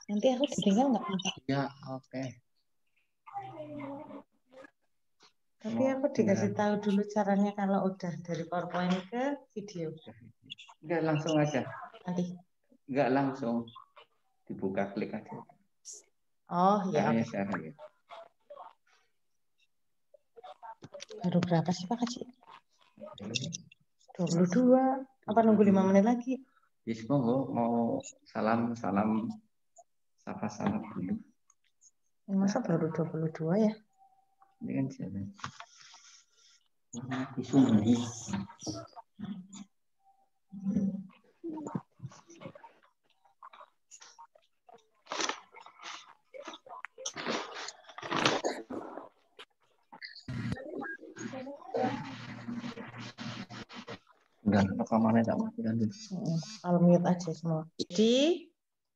Nanti aku ditinggal nggak? Ya, oke. Tapi aku dikasih tahu dulu caranya kalau udah dari PowerPoint ke video. Enggak langsung aja. Nanti. Enggak langsung. Dibuka, klik aja. Oh ya. Caranya share ya. Baru berapa sih Pak Haji? 22. Apa nunggu 5 menit lagi? Yes, mau salam sapa dulu. Masa baru 22 ya? Ini kan siapa? Di Sumbi. Enggak, rekamannya tak matikan dulu. Kalau mute aja semua. Jadi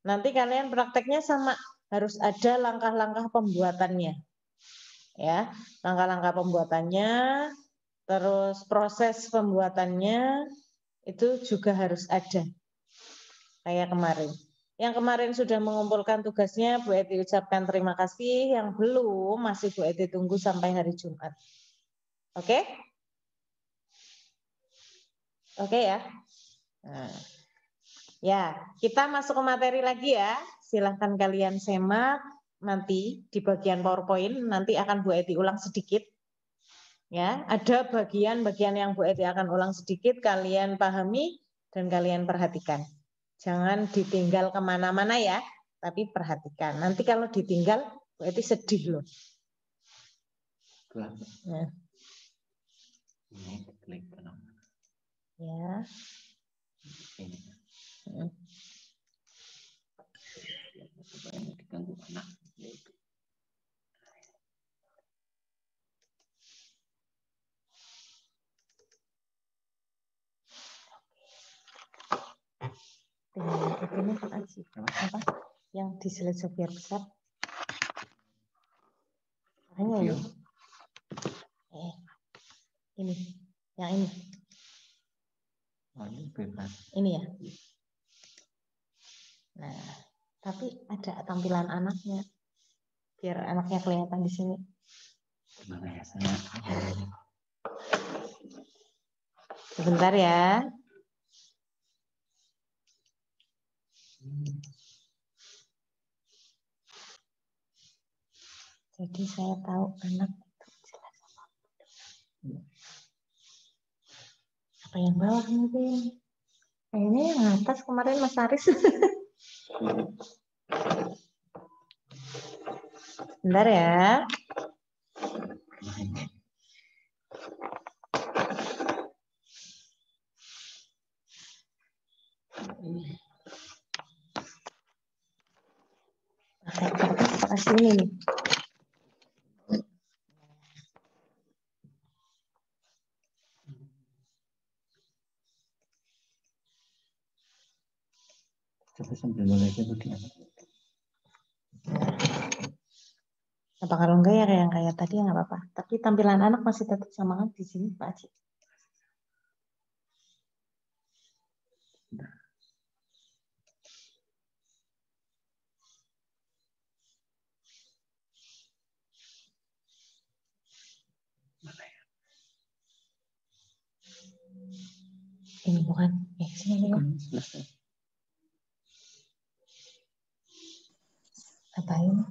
nanti kalian prakteknya sama, harus ada langkah-langkah pembuatannya. Ya, langkah-langkah pembuatannya, terus proses pembuatannya itu juga harus ada. Kayak kemarin. Yang kemarin sudah mengumpulkan tugasnya, Bu Eti ucapkan terima kasih. Yang belum, masih Bu Eti tunggu sampai hari Jumat. Oke? Oke ya? Nah. Ya, kita masuk ke materi lagi ya. Silahkan kalian semak nanti di bagian PowerPoint. Nanti akan Bu Eti ulang sedikit. Ya, ada bagian-bagian yang Bu Eti akan ulang sedikit. Kalian pahami dan kalian perhatikan. Jangan ditinggal kemana-mana ya, tapi perhatikan. Nanti kalau ditinggal, Bu Eti sedih loh. Ya. Ya. Diganggu anak. Ini Pak Aji. Apa? Yang di slide biar besar. Makanya ini. Yang ini. Ini ya. Nah, tapi ada tampilan anaknya. Biar anaknya kelihatan di sini. Gimana ya saya? Sebentar ya. Jadi saya tahu anak itu jelas apa. Apa yang bawah mungkin? Ini yang atas kemarin Mas Aris. Bentar ya. Kasih ini nih. Coba sambil mulai begini. Apa kalau enggak ya kayak tadi ya nggak apa-apa. Tapi tampilan anak masih tetap sama di sini Pak Aji. Ini bukan. Sini ya. Apa ini?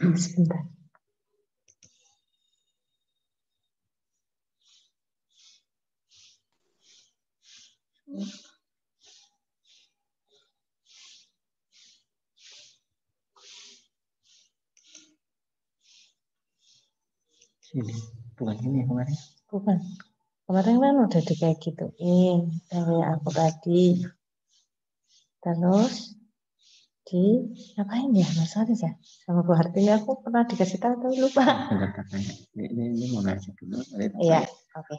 Sebentar. Sini, bukan ini kemarin. Bukan. Kemarin kan udah kayak gituin. Kayak aku tadi. Terus Ngapain ya Mas Haris ya? Sama Bu Hartini aku pernah dikasih tahu tapi lupa. Bentar kakaknya. Ini mau ngasih dulu. Iya, oke.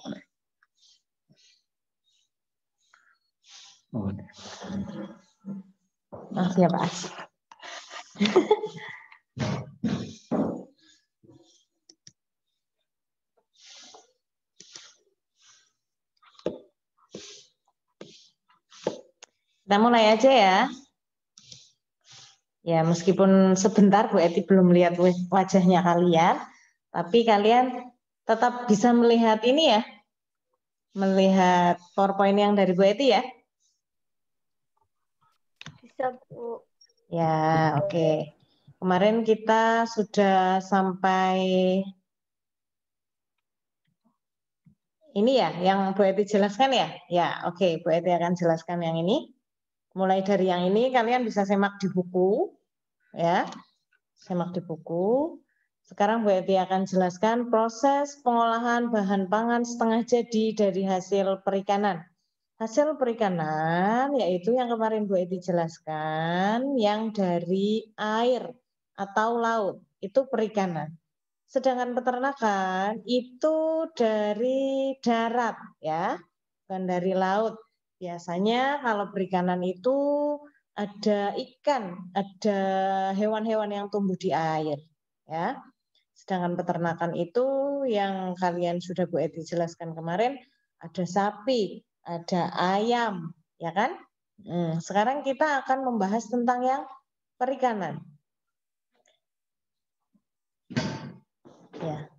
Oh, Maaf ya Pak. Kita mulai aja ya. Ya, meskipun sebentar Bu Eti belum lihat wajahnya kalian, tapi kalian tetap bisa melihat ini ya. Melihat PowerPoint yang dari Bu Eti ya. Bisa, Bu. Ya, oke. Kemarin kita sudah sampai ini ya, yang Bu Eti jelaskan ya. Ya, oke, Bu Eti akan jelaskan yang ini. Mulai dari yang ini kalian bisa semak di buku, ya, semak di buku. Sekarang Bu Eti akan jelaskan proses pengolahan bahan pangan setengah jadi dari hasil perikanan. Hasil perikanan yaitu yang kemarin Bu Eti jelaskan, yang dari air atau laut, itu perikanan. Sedangkan peternakan itu dari darat, ya, bukan dari laut. Biasanya kalau perikanan itu ada ikan, ada hewan-hewan yang tumbuh di air, ya. Sedangkan peternakan itu yang kalian sudah Bu Eti jelaskan kemarin, ada sapi, ada ayam, ya kan? Sekarang kita akan membahas tentang yang perikanan. Ya.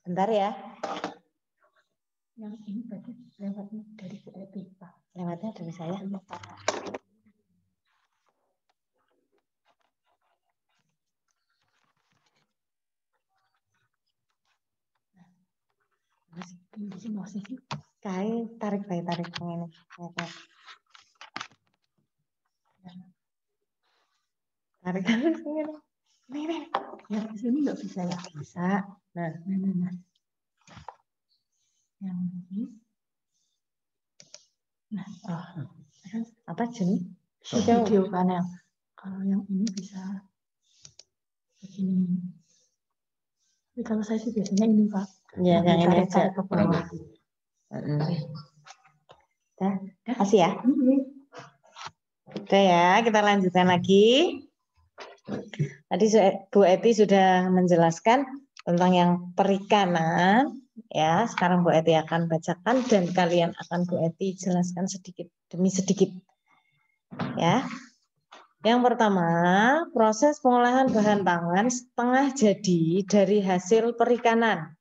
Sebentar ya. Yang ini berarti lewatnya dari Bu Eti, Pak. Lewatnya dari saya. Masih kayak tarik ini. Tarik ini. Nih. Yang di sini nggak bisa ya? Bisa. Nah. Yang ini. Nah, apa jenis? Video panel. Kalau yang ini bisa begini. Tapi kalau saya sih biasanya ini Pak. Ya, yang ini aja. Ke bawah. Udah, kasih ya. Oke ya, kita lanjutkan lagi. Tadi Bu Eti sudah menjelaskan tentang yang perikanan. Ya, sekarang Bu Eti akan bacakan dan kalian akan Bu Eti jelaskan sedikit demi sedikit. Ya. Yang pertama, proses pengolahan bahan pangan setengah jadi dari hasil perikanan.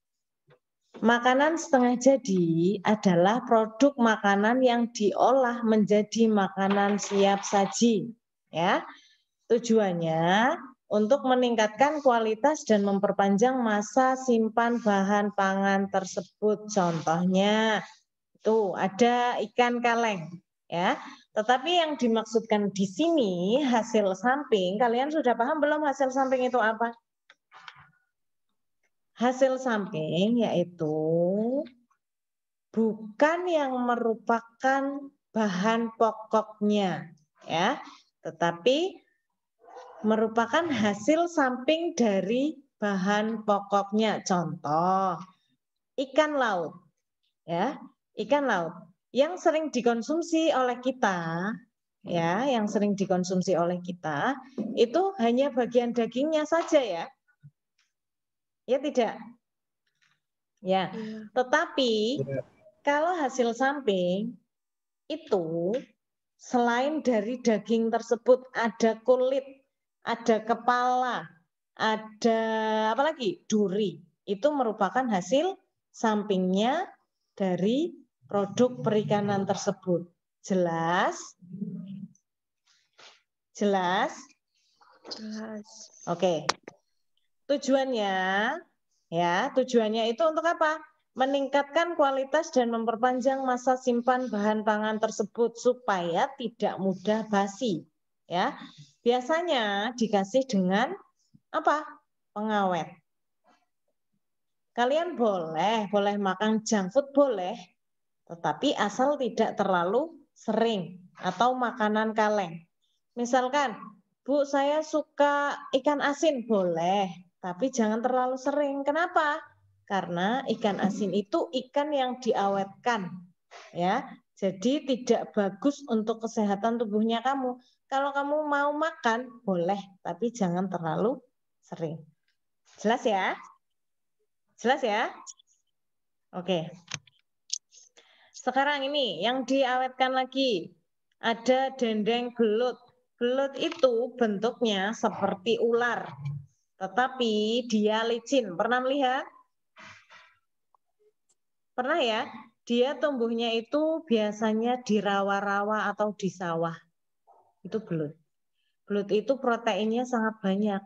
Makanan setengah jadi adalah produk makanan yang diolah menjadi makanan siap saji. Ya. Tujuannya untuk meningkatkan kualitas dan memperpanjang masa simpan bahan pangan tersebut. Contohnya tuh ada ikan kaleng, ya. Tetapi yang dimaksudkan di sini hasil samping, kalian sudah paham belum hasil samping itu apa? Hasil samping yaitu bukan yang merupakan bahan pokoknya, ya, tetapi merupakan hasil samping dari bahan pokoknya. Contoh, ikan laut, ya, ikan laut yang sering dikonsumsi oleh kita, ya, yang sering dikonsumsi oleh kita itu hanya bagian dagingnya saja, ya, ya tidak, ya. Tetapi kalau hasil samping itu selain dari daging tersebut ada kulit, ada kepala, ada apa lagi? Duri. Itu merupakan hasil sampingnya dari produk perikanan tersebut. Jelas? Jelas? Jelas. Oke. Tujuannya itu untuk apa? Meningkatkan kualitas dan memperpanjang masa simpan bahan pangan tersebut supaya tidak mudah basi. Ya, biasanya dikasih dengan apa? Pengawet. Kalian boleh makan junk food boleh, Tetapi asal tidak terlalu sering atau makanan kaleng. Misalkan, Bu, saya suka ikan asin, boleh, tapi jangan terlalu sering. Kenapa? Karena ikan asin itu ikan yang diawetkan, ya. Jadi tidak bagus untuk kesehatan tubuhnya kamu. Kalau kamu mau makan, boleh, tapi jangan terlalu sering. Jelas ya? Jelas ya? Oke. Sekarang ini yang diawetkan lagi. Ada dendeng belut. Belut itu bentuknya seperti ular. Tetapi dia licin. Pernah melihat? Pernah ya? Dia tumbuhnya itu biasanya di rawa-rawa atau di sawah. Itu belut. Belut itu proteinnya sangat banyak.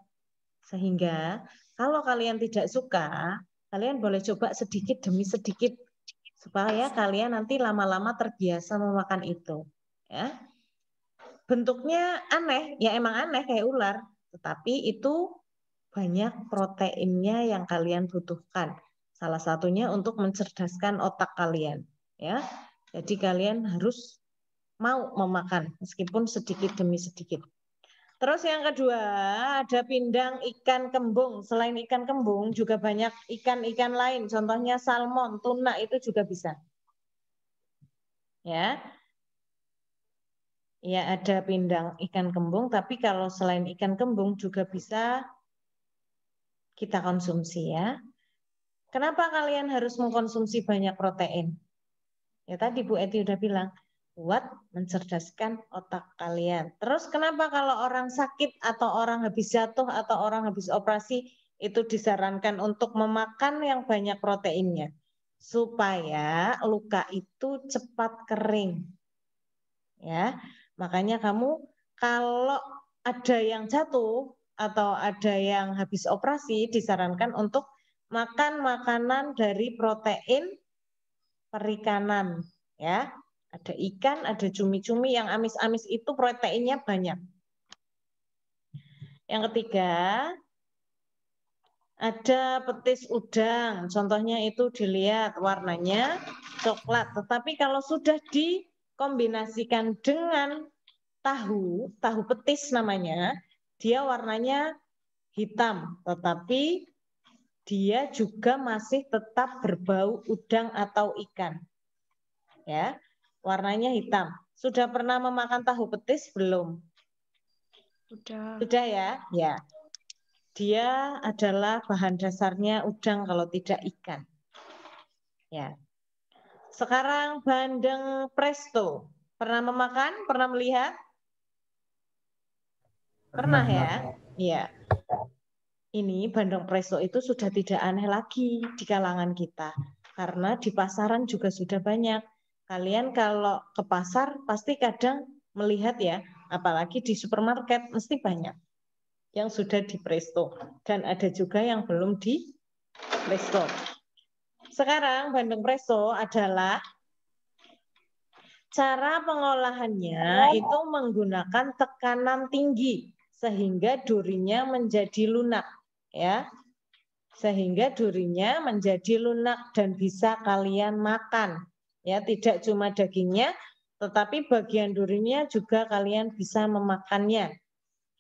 Sehingga kalau kalian tidak suka, kalian boleh coba sedikit demi sedikit. Supaya kalian nanti lama-lama terbiasa memakan itu. Ya. Bentuknya aneh, ya emang aneh kayak ular. Tetapi itu banyak proteinnya yang kalian butuhkan. Salah satunya untuk mencerdaskan otak kalian. Ya. Jadi kalian harus mau memakan meskipun sedikit demi sedikit. Terus yang kedua ada pindang ikan kembung. Selain ikan kembung juga banyak ikan-ikan lain. Contohnya salmon, tuna itu juga bisa. Ya, ya ada pindang ikan kembung. Tapi kalau selain ikan kembung juga bisa kita konsumsi ya. Kenapa kalian harus mengkonsumsi banyak protein? Ya tadi Bu Eti udah bilang, buat mencerdaskan otak kalian. Terus kenapa kalau orang sakit atau orang habis jatuh atau orang habis operasi itu disarankan untuk memakan yang banyak proteinnya? Supaya luka itu cepat kering. Ya, makanya kamu kalau ada yang jatuh atau ada yang habis operasi disarankan untuk makan makanan dari protein perikanan, ya. Ada ikan, ada cumi-cumi yang amis-amis itu proteinnya banyak. Yang ketiga, ada petis udang. Contohnya itu dilihat warnanya coklat. Tetapi kalau sudah dikombinasikan dengan tahu petis namanya, dia warnanya hitam. Tetapi dia juga masih tetap berbau udang atau ikan. Ya, warnanya hitam. Sudah pernah memakan tahu petis belum? Sudah. Sudah ya? Ya. Dia adalah bahan dasarnya udang kalau tidak ikan. Ya. Sekarang bandeng presto. Pernah memakan? Pernah melihat? Pernah ya? Iya. Ini bandeng presto itu sudah tidak aneh lagi di kalangan kita. Karena di pasaran juga sudah banyak. Kalian kalau ke pasar pasti kadang melihat ya, apalagi di supermarket mesti banyak yang sudah di presto dan ada juga yang belum di presto. Sekarang bandeng presto adalah cara pengolahannya itu menggunakan tekanan tinggi sehingga durinya menjadi lunak ya. Sehingga durinya menjadi lunak dan bisa kalian makan. Ya, tidak cuma dagingnya, tetapi bagian durinya juga kalian bisa memakannya.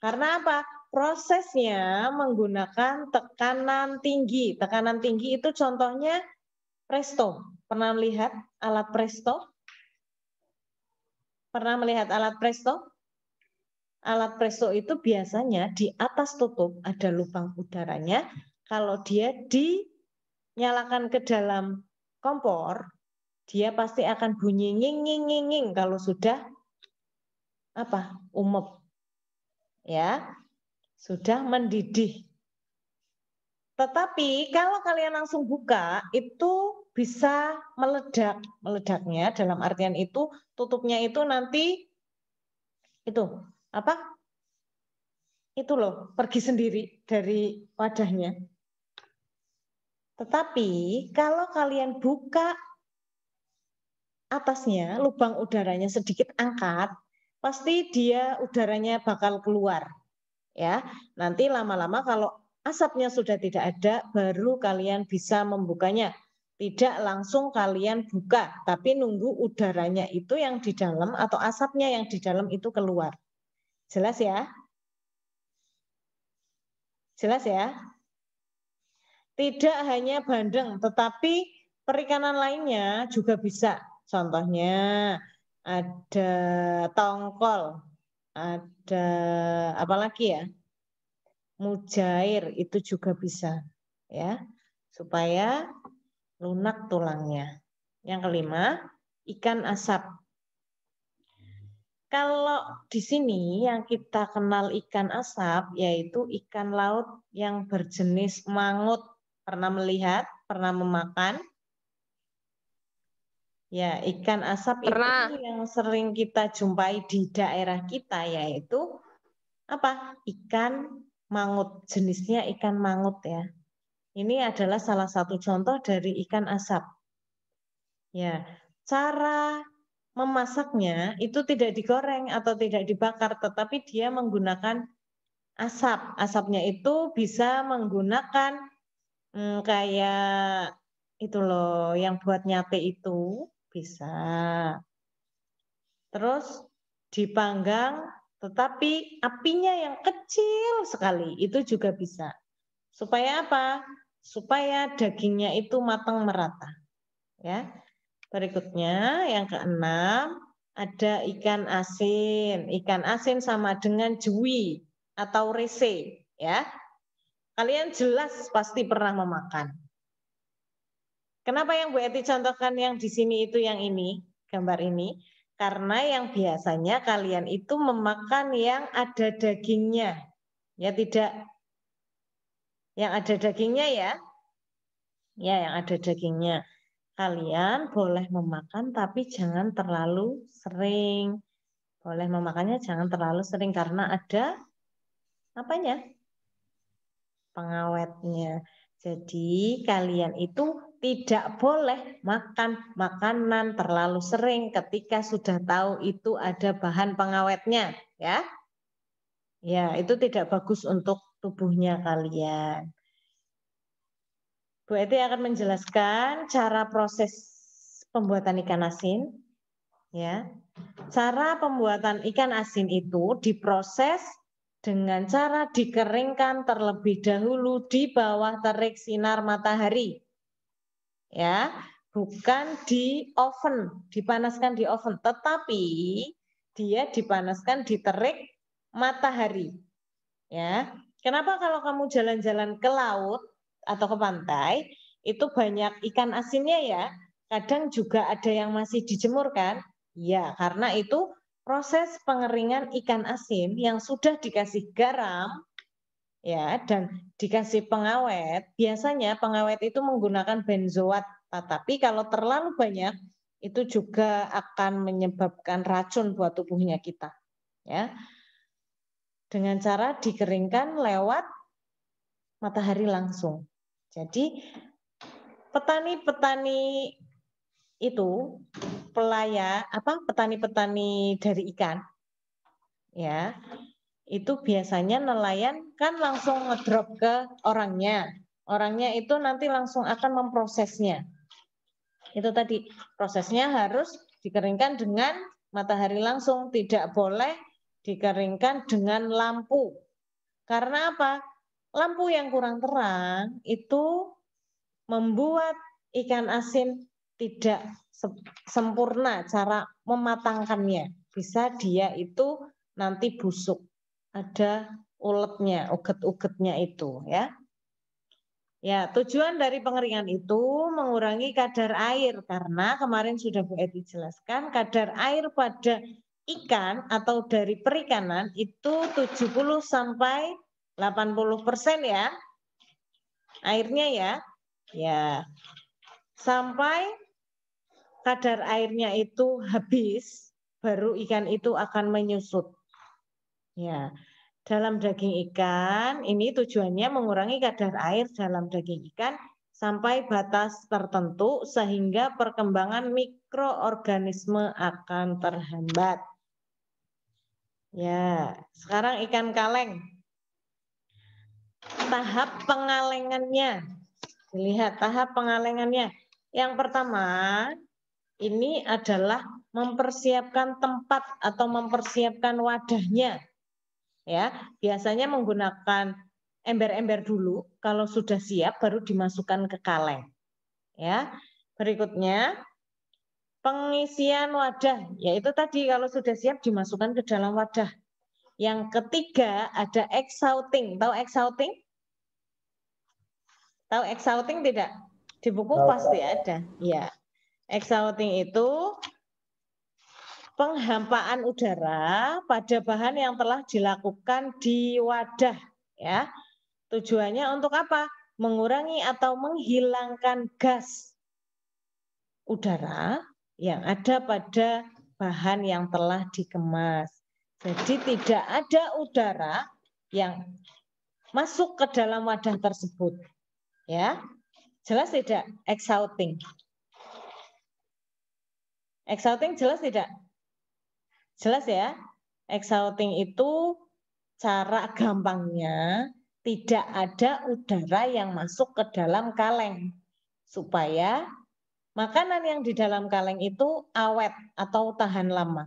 Karena apa? Prosesnya menggunakan tekanan tinggi. Tekanan tinggi itu contohnya presto. Pernah melihat alat presto? Pernah melihat alat presto? Alat presto itu biasanya di atas tutup ada lubang udaranya. Kalau dia dinyalakan ke dalam kompor, dia pasti akan bunyi nging kalau sudah umep. Ya, sudah mendidih. Tetapi kalau kalian langsung buka, itu bisa meledak. Meledaknya dalam artian itu tutupnya itu nanti itu itu loh, pergi sendiri dari wadahnya. Tetapi kalau kalian buka atasnya, lubang udaranya sedikit angkat, pasti dia udaranya bakal keluar. Ya, nanti lama-lama kalau asapnya sudah tidak ada, baru kalian bisa membukanya. Tidak langsung kalian buka, tapi nunggu udaranya itu yang di dalam atau asapnya yang di dalam itu keluar. Jelas ya? Jelas ya? Tidak hanya bandeng, tetapi perikanan lainnya juga bisa. Contohnya ada tongkol, ada apa lagi ya? Mujair itu juga bisa, ya, supaya lunak tulangnya. Yang kelima, ikan asap. Kalau di sini yang kita kenal ikan asap yaitu ikan laut yang berjenis mangut. Pernah melihat, pernah memakan? Ya, ikan asap Pernah. itu yang sering kita jumpai di daerah kita yaitu apa? Ikan mangut, jenisnya ikan mangut ya. Ini adalah salah satu contoh dari ikan asap. Ya, cara memasaknya itu tidak digoreng atau tidak dibakar, tetapi dia menggunakan asap. Asapnya itu bisa menggunakan kayak itu loh, yang buat nyate itu bisa. Terus dipanggang, tetapi apinya yang kecil sekali, itu juga bisa. Supaya apa? Supaya dagingnya itu matang merata. Ya. Berikutnya yang keenam ada ikan asin. Ikan asin sama dengan jui atau rese, ya. Kalian jelas pasti pernah memakan. Kenapa yang Bu Eti contohkan yang di sini itu yang ini, gambar ini? Karena yang biasanya kalian itu memakan yang ada dagingnya. Ya tidak, yang ada dagingnya ya. Ya, yang ada dagingnya. Kalian boleh memakan tapi jangan terlalu sering. Boleh memakannya jangan terlalu sering karena ada apanya? Pengawetnya. Jadi kalian itu tidak boleh makan makanan terlalu sering ketika sudah tahu itu ada bahan pengawetnya, ya. Ya, itu tidak bagus untuk tubuhnya kalian. Bu Eti akan menjelaskan cara proses pembuatan ikan asin. Ya, cara pembuatan ikan asin itu diproses dengan cara dikeringkan terlebih dahulu di bawah terik sinar matahari. Ya, bukan di oven, dipanaskan di oven, tetapi dia dipanaskan di terik matahari. Ya, kenapa kalau kamu jalan-jalan ke laut atau ke pantai itu banyak ikan asinnya ya? Kadang juga ada yang masih dijemur kan? Ya, karena itu proses pengeringan ikan asin yang sudah dikasih garam ya dan dikasih pengawet. Biasanya pengawet itu menggunakan benzoat, tetapi kalau terlalu banyak itu juga akan menyebabkan racun buat tubuhnya kita. Ya. Dengan cara dikeringkan lewat matahari langsung. Jadi petani-petani itu petani-petani dari ikan ya, itu biasanya nelayan kan langsung ngedrop ke orangnya. Orangnya itu nanti langsung akan memprosesnya. Itu tadi prosesnya harus dikeringkan dengan matahari langsung, tidak boleh dikeringkan dengan lampu. Karena apa? Lampu yang kurang terang itu membuat ikan asin tidak sempurna cara mematangkannya. Bisa dia itu nanti busuk. Ada uletnya, uget-ugetnya itu ya. Ya, tujuan dari pengeringan itu mengurangi kadar air karena kemarin sudah Bu Eti jelaskan kadar air pada ikan atau dari perikanan itu 70 sampai 80% ya. Airnya ya. Ya. Sampai kadar airnya itu habis baru ikan itu akan menyusut. Ya. Dalam daging ikan, ini tujuannya mengurangi kadar air dalam daging ikan sampai batas tertentu sehingga perkembangan mikroorganisme akan terhambat. Ya, sekarang ikan kaleng. Tahap pengalengannya. Dilihat tahap pengalengannya. Yang pertama, ini adalah mempersiapkan tempat atau mempersiapkan wadahnya. Ya, biasanya menggunakan ember-ember dulu. Kalau sudah siap baru dimasukkan ke kaleng. Ya. Berikutnya pengisian wadah, yaitu tadi kalau sudah siap dimasukkan ke dalam wadah. Yang ketiga ada exhausting. Tahu exhausting? Tahu exhausting tidak? Di buku pasti ada. Ya. Exhausting itu penghampaan udara pada bahan yang telah dilakukan di wadah, ya. Tujuannya untuk apa? Mengurangi atau menghilangkan gas udara yang ada pada bahan yang telah dikemas. Jadi tidak ada udara yang masuk ke dalam wadah tersebut. Ya. Jelas tidak? Exhausting. Exhausting jelas tidak? Jelas ya? Exhausting itu cara gampangnya tidak ada udara yang masuk ke dalam kaleng supaya makanan yang di dalam kaleng itu awet atau tahan lama.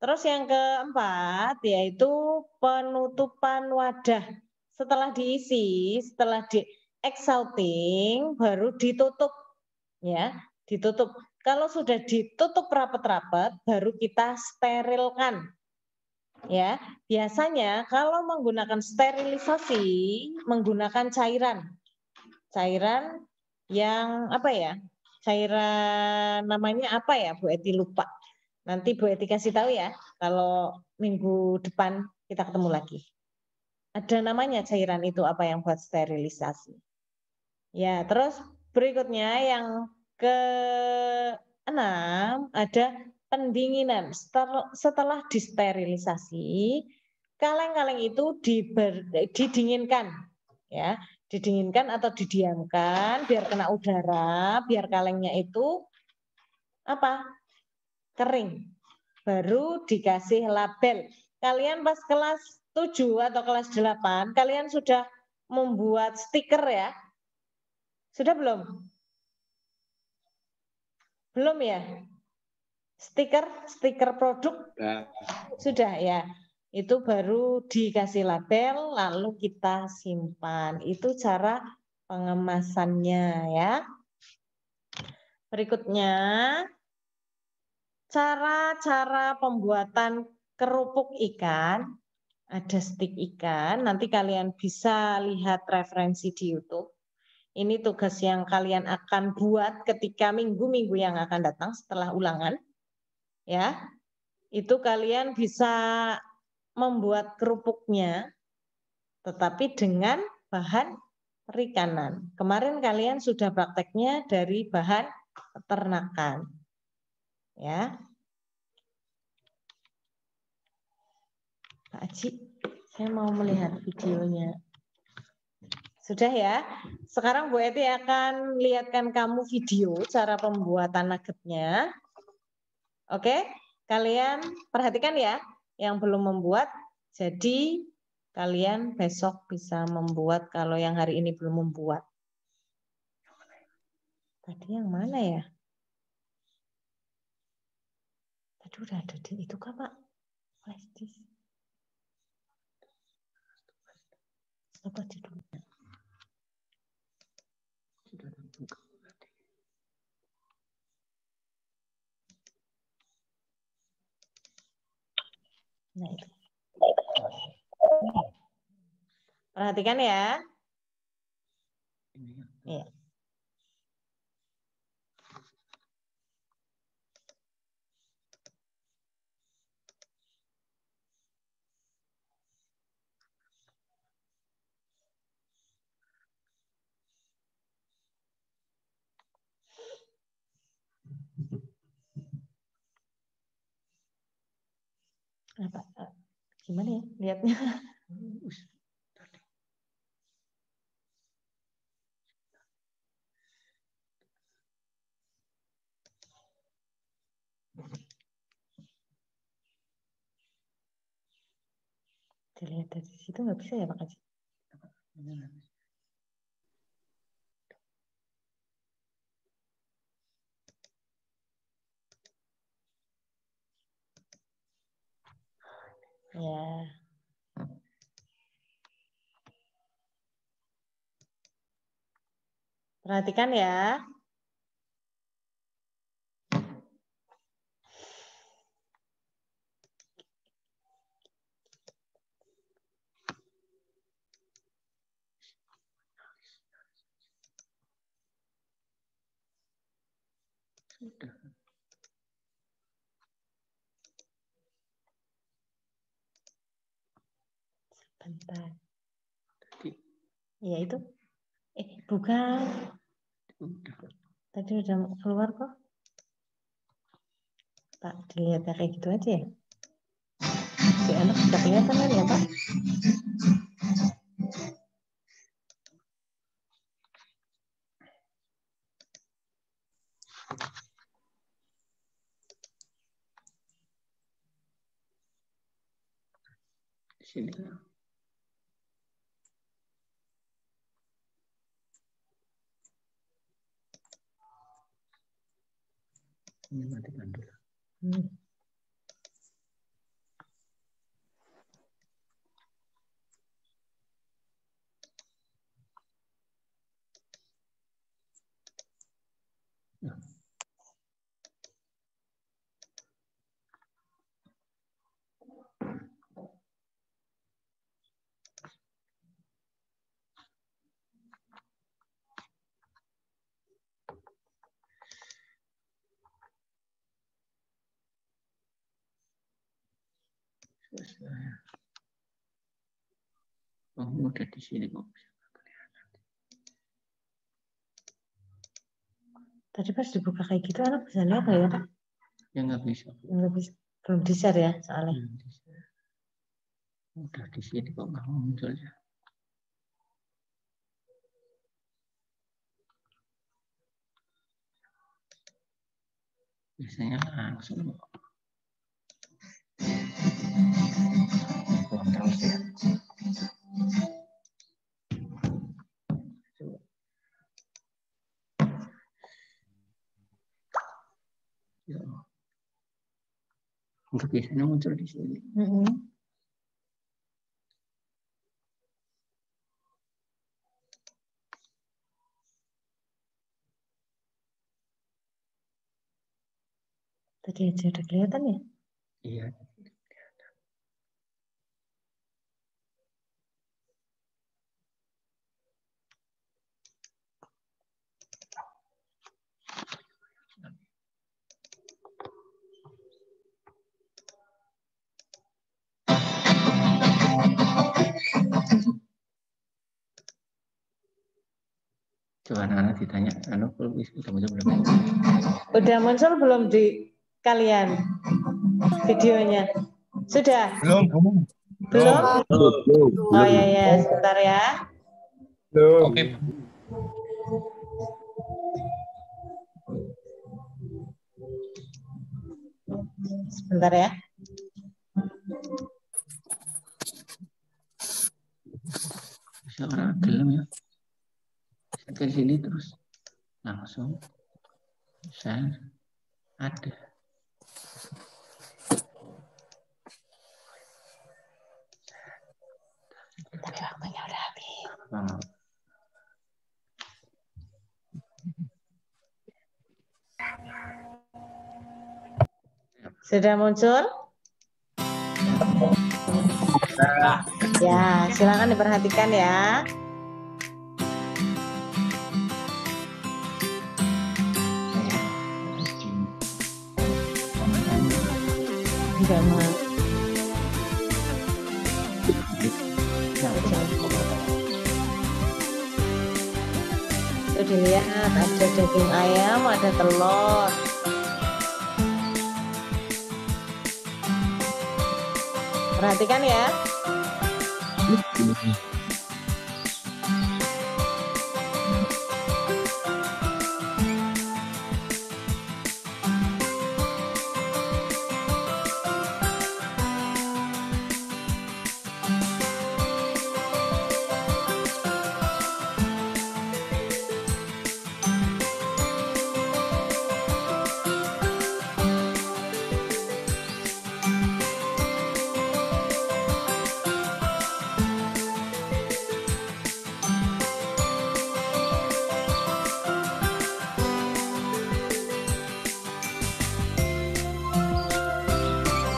Terus yang keempat yaitu penutupan wadah. Setelah diisi, setelah di exhausting baru ditutup ya, ditutup. Kalau sudah ditutup rapat-rapat baru kita sterilkan. Ya, biasanya kalau menggunakan sterilisasi menggunakan cairan. Cairan yang apa ya? Cairan namanya apa ya, Bu Eti lupa. Nanti Bu Eti kasih tahu ya kalau minggu depan kita ketemu lagi. Ada namanya cairan itu apa yang buat sterilisasi. Ya, terus berikutnya yang keenam ada pendinginan. Setelah disterilisasi, kaleng-kaleng itu didinginkan, ya, didinginkan atau didiamkan biar kena udara, biar kalengnya itu apa? Kering. Baru dikasih label. Kalian pas kelas 7 atau kelas 8, kalian sudah membuat stiker ya? Sudah belum? Belum ya? Stiker produk sudah ya. Itu baru dikasih label lalu kita simpan. Itu cara pengemasannya ya. Berikutnya cara-cara pembuatan kerupuk ikan. Ada stik ikan, nanti kalian bisa lihat referensi di YouTube. Ini tugas yang kalian akan buat ketika minggu-minggu yang akan datang setelah ulangan. Ya, itu kalian bisa membuat kerupuknya, tetapi dengan bahan perikanan. Kemarin kalian sudah prakteknya dari bahan peternakan. Ya, Pak Aji, saya mau melihat videonya. Sudah ya. Sekarang Bu Eti akan lihatkan kamu video cara pembuatan nuggetnya. Oke, kalian perhatikan ya. Yang belum membuat, jadi kalian besok bisa membuat kalau yang hari ini belum membuat. Tadi yang mana ya? Tadi udah ada di itu kah Pak? Flash disk. Apa judulnya? Nah itu. Perhatikan ya. Iya. Apa? Gimana ya lihatnya? Dilihat dari situ nggak bisa ya Pak Haji? Ya. Perhatikan ya. Sudah. Bentar. Tadi Ya itu. Bukan. udah. Tadi udah keluar kok. Pak, dilihat kayak gitu aja ya. Si anak sudah kelihatan kan ya, Pak? Di sini. Ini matikan dulu. Ya. Selesai. Oh, udah di sini kok. Tadi pas dibuka kayak gitu anak bisa lihat nggak ya, Pak? Ya nggak bisa. Nggak bisa. Belum di-share ya soalnya. Udah di sini kok nggak muncul ya. Biasanya langsung. Terus ya. Ya. Untuk biasanya muncul di sini. Tadi aja udah kelihatan ya? Iya. Coba anak-anak ditanya, Udah muncul belum di kalian videonya? Sudah? Belum. Belum? Oh ya ya, sebentar ya. Oke. Sebentar ya. Bisa orang gelem ya. Bisa ke sini terus langsung share ada. Tapi waktunya udah habis. Sudah muncul? Ya, silakan diperhatikan ya. Enggak mau. Itu dilihat, ada daging ayam, ada telur. Perhatikan ya.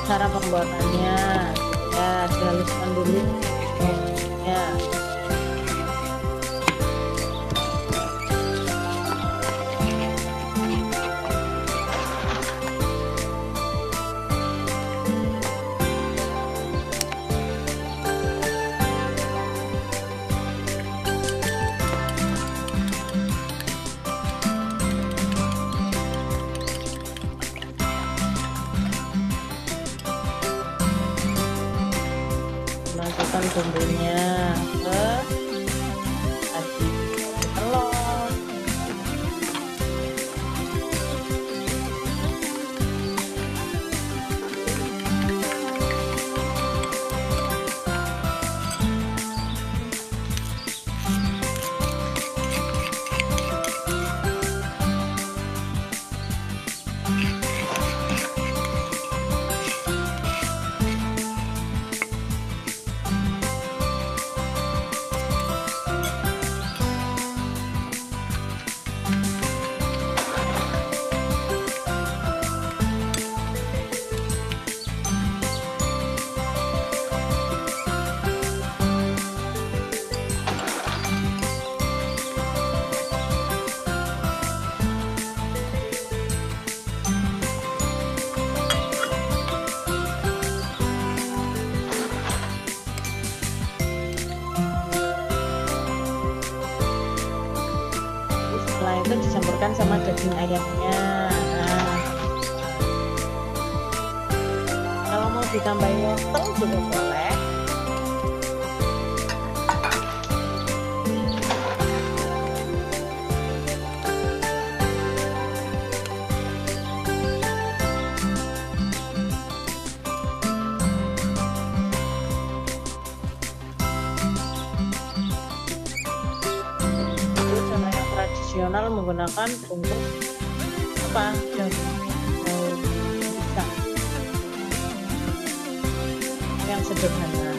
cara pembuatannya ya, dihaluskan dulu ya. Masukkan bumbunya ke tadi telur. Setelah itu dicampurkan sama daging ayamnya. Nah, kalau mau ditambahin wortel juga boleh. Tradisional menggunakan bungkus apa daun pisang yang sederhana.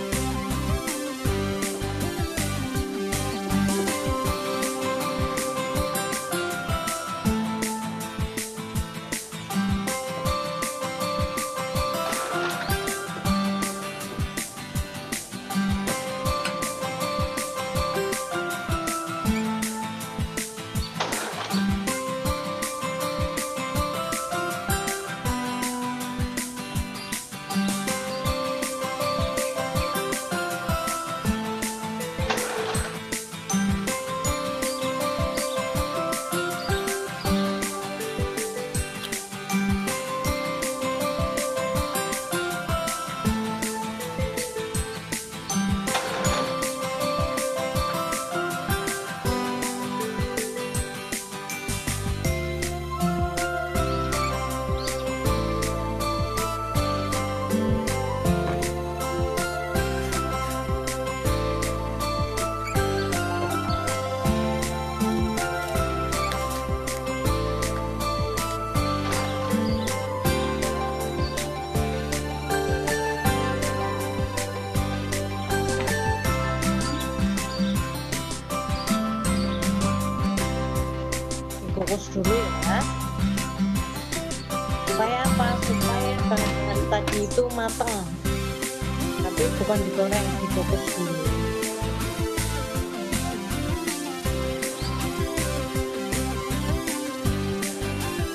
Kukus dulu ya, supaya apa? Supaya bahan tadi itu matang, tapi bukan digoreng, dikukus dulu.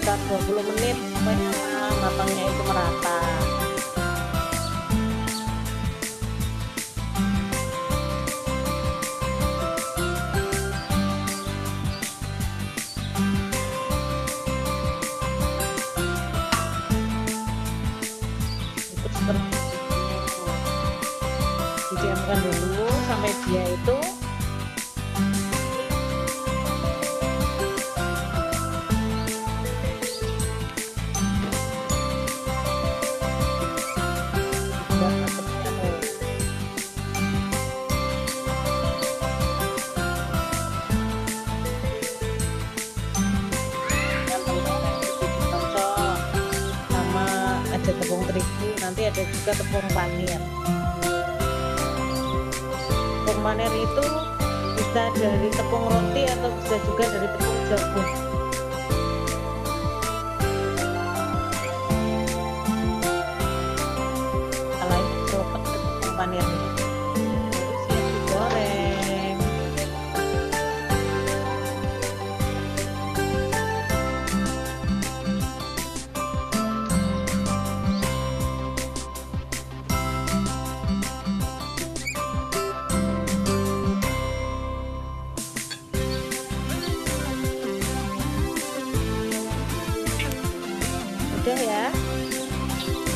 Sekitar 20 menit supaya matangnya itu merata. Didiamkan dulu sampai dia itu ada tepung terigu, nanti ada juga tepung panir. Tepung panir itu bisa dari tepung roti atau bisa juga dari tepung jagung. Mudah ya.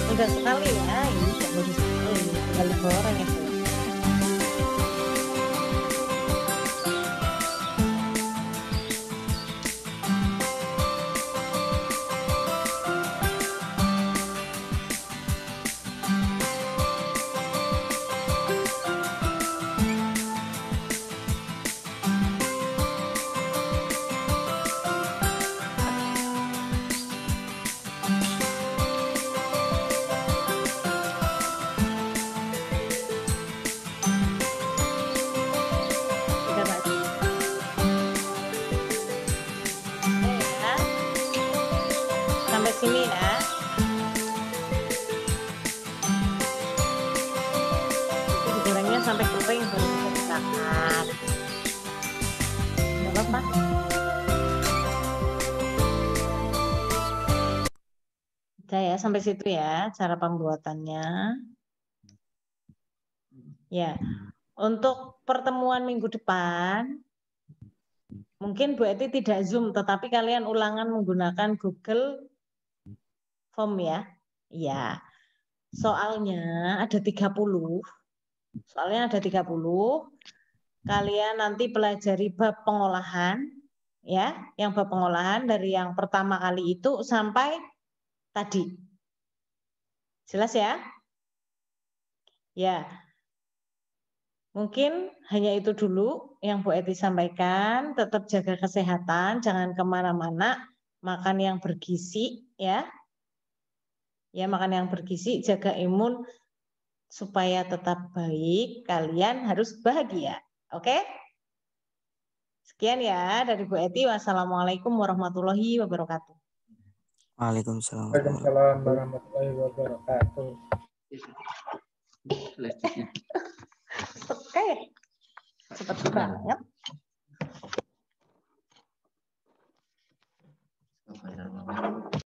Mudah sekali ya. Ini tidak mudah sekali. Tinggal 5 orang ya. Sampai sini ya. Itu digorengnya sampai kering baru bisa dimakan. Nggak apa-apa. Udah ya, sampai situ ya cara pembuatannya. Ya, untuk pertemuan minggu depan, mungkin Bu Eti tidak Zoom, tetapi kalian ulangan menggunakan Google Form ya. Iya. Soalnya ada 30. Soalnya ada 30. Kalian nanti pelajari bab pengolahan ya, yang bab pengolahan dari yang pertama kali itu sampai tadi. Jelas ya? Ya. Mungkin hanya itu dulu yang Bu Eti sampaikan. Tetap jaga kesehatan, jangan kemana-mana, makan yang bergizi ya. Ya, makan yang bergizi, jaga imun supaya tetap baik. Kalian harus bahagia. Oke? Sekian ya dari Bu Eti. Wassalamualaikum warahmatullahi wabarakatuh. Waalaikumsalam. Waalaikumsalam warahmatullahi wabarakatuh. Selanjutnya. Oke. Cepat banget. Apa ya?